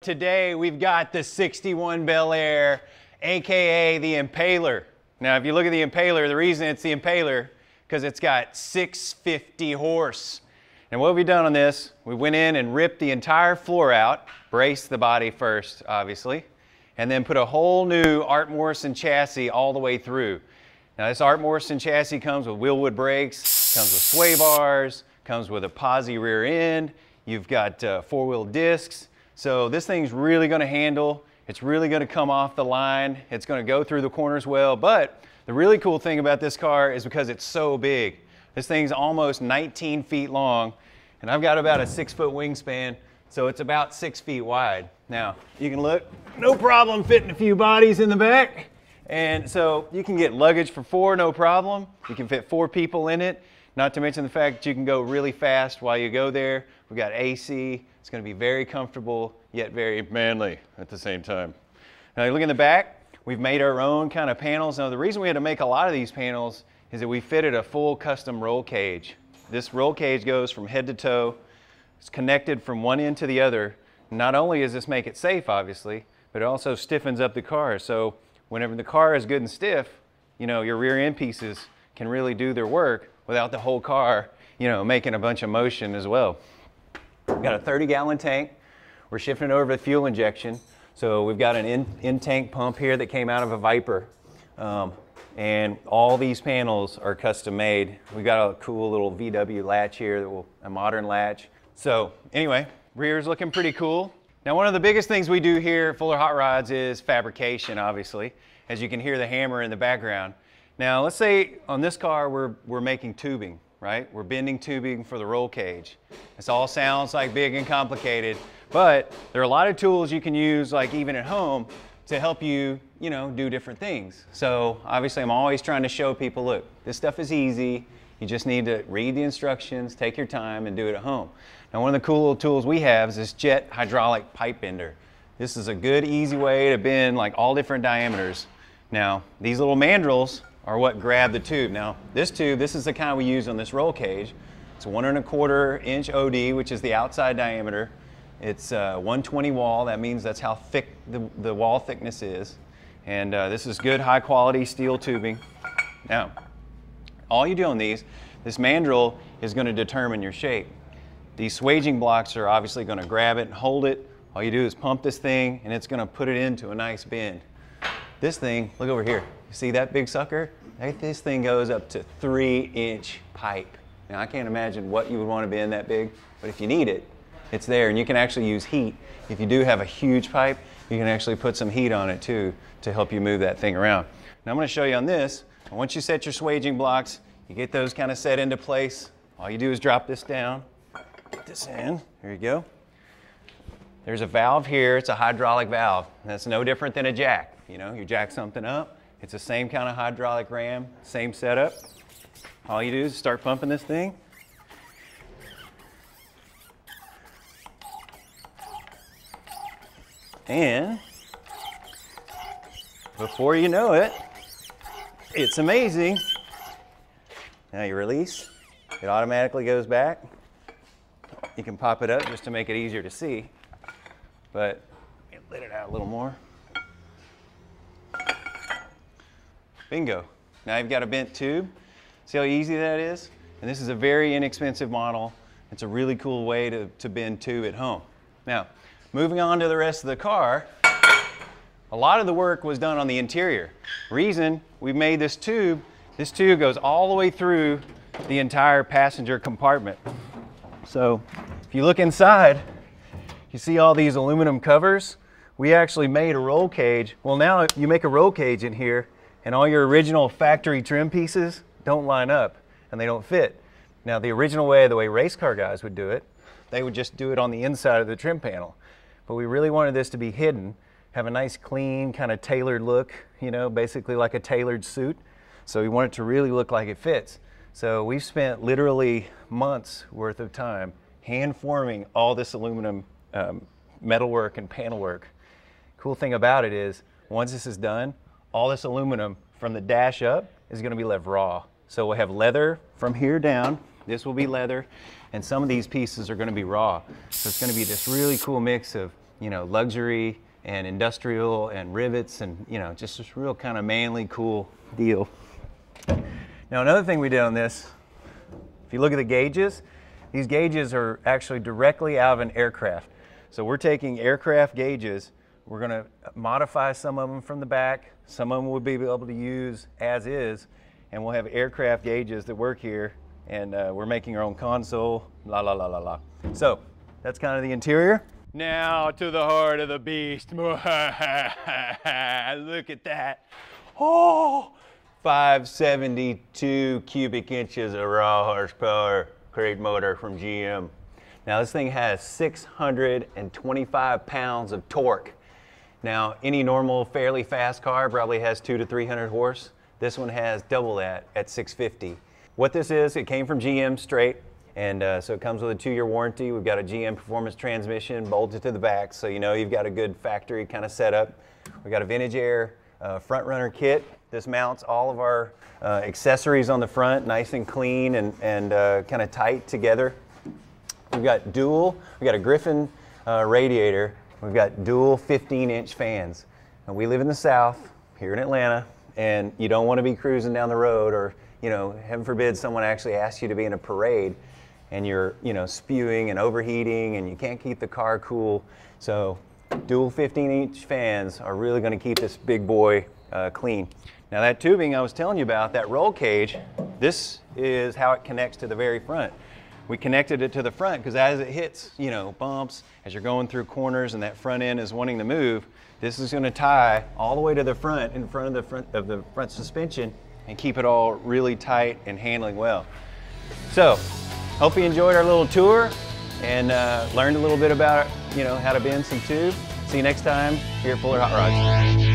Today we've got the 61 BelAir, aka the Impailer. Now if you look at the Impailer, the reason it's the Impailer because it's got 650 horse. And what we've done on this, we went in and ripped the entire floor out, braced the body first obviously, and then put a whole new Art Morrison chassis all the way through. Now this Art Morrison chassis comes with wheelwood brakes, comes with sway bars, comes with a posi rear end, you've got four-wheel discs. So this thing's really going to handle, it's really going to come off the line, it's going to go through the corners well, but the really cool thing about this car is because it's so big. This thing's almost 19 feet long, and I've got about a 6-foot wingspan, so it's about 6 feet wide. Now, you can look, no problem fitting a few bodies in the back, and so you can get luggage for 4, no problem. You can fit 4 people in it, not to mention the fact that you can go really fast while you go there. We've got AC. It's going to be very comfortable, yet very manly at the same time. Now you look in the back, we've made our own kind of panels. Now the reason we had to make a lot of these panels is that we fitted a full custom roll cage. This roll cage goes from head to toe. It's connected from one end to the other. Not only does this make it safe, obviously, but it also stiffens up the car. So whenever the car is good and stiff, you know, your rear end pieces can really do their work without the whole car, you know, making a bunch of motion as well. We've got a 30-gallon tank. We're shifting it over to fuel injection. So we've got an in-tank pump here that came out of a Viper. And all these panels are custom made. We've got a cool little VW latch here, a modern latch. So anyway, rear's looking pretty cool. Now one of the biggest things we do here at Fuller Hot Rods is fabrication, obviously, as you can hear the hammer in the background. Now let's say on this car we're making tubing. Right? We're bending tubing for the roll cage. This all sounds like big and complicated, but there are a lot of tools you can use, like even at home, to help you, you know, do different things. So obviously I'm always trying to show people, look, this stuff is easy. You just need to read the instructions, take your time, and do it at home. Now one of the cool little tools we have is this jet hydraulic pipe bender. This is a good, easy way to bend like all different diameters. Now these little mandrels are what grab the tube. Now this tube, this is the kind we use on this roll cage. It's a 1 1/4 inch OD, which is the outside diameter. It's 120 wall. That means that's how thick the wall thickness is. And this is good high quality steel tubing. Now, all you do on these, this mandrel is going to determine your shape. These swaging blocks are obviously going to grab it and hold it. All you do is pump this thing and it's going to put it into a nice bend. This thing, look over here. You see that big sucker? This thing goes up to 3-inch pipe. Now I can't imagine what you would want to bend that big, but if you need it, it's there. And you can actually use heat. If you do have a huge pipe, you can actually put some heat on it too to help you move that thing around. Now I'm going to show you on this. Once you set your swaging blocks, you get those kind of set into place. All you do is drop this down, get this in. There you go. There's a valve here. It's a hydraulic valve. That's no different than a jack. You know, you jack something up. It's the same kind of hydraulic ram, same setup. All you do is start pumping this thing. And before you know it, it's amazing. Now you release, it automatically goes back. You can pop it up just to make it easier to see, but let it out a little more. Bingo. Now you've got a bent tube. See how easy that is? And this is a very inexpensive model. It's a really cool way to bend tube at home. Now, moving on to the rest of the car, a lot of the work was done on the interior. Reason we made this tube goes all the way through the entire passenger compartment. So if you look inside, you see all these aluminum covers. We actually made a roll cage. Well, now you make a roll cage in here and all your original factory trim pieces don't line up and they don't fit. Now the original way, the way race car guys would do it, they would just do it on the inside of the trim panel. But we really wanted this to be hidden, have a nice clean kind of tailored look, you know, basically like a tailored suit. So we want it to really look like it fits. So we've spent literally months worth of time hand forming all this aluminum metalwork and panel work. Cool thing about it is once this is done, all this aluminum from the dash up is going to be left raw. So we'll have leather from here down. This will be leather, and some of these pieces are going to be raw. So it's going to be this really cool mix of you know, luxury and industrial and rivets and, you know, just this real kind of manly, cool deal. Now, another thing we did on this, if you look at the gauges, these gauges are actually directly out of an aircraft. So we're taking aircraft gauges, we're gonna modify some of them from the back, some of them we'll be able to use as is, and we'll have aircraft gauges that work here, and we're making our own console, la la la la la. So that's kind of the interior. Now to the heart of the beast. Look at that. Oh, 572 cubic inches of raw horsepower crate motor from GM. Now this thing has 625 pounds of torque. Now any normal fairly fast car probably has 200 to 300 horse. This one has double that at 650. What this is, it came from GM straight, and so it comes with a 2-year warranty. We've got a GM performance transmission bolted to the back, so you know you've got a good factory kind of setup. We've got a Vintage Air front runner kit. This mounts all of our accessories on the front, nice and clean and kind of tight together. We've got a Griffin radiator. We've got dual 15-inch fans. And we live in the South, here in Atlanta, and you don't want to be cruising down the road or, you know, heaven forbid someone actually asks you to be in a parade and you're, you know, spewing and overheating and you can't keep the car cool. So dual 15-inch fans are really going to keep this big boy clean. Now that tubing I was telling you about, that roll cage, this is how it connects to the very front. We connected it to the front because as it hits, you know, bumps, as you're going through corners and that front end is wanting to move, this is going to tie all the way to the front, in front of the front suspension, and keep it all really tight and handling well. So, hope you enjoyed our little tour and learned a little bit about, you know, how to bend some tube. See you next time here at Fuller Hot Rods.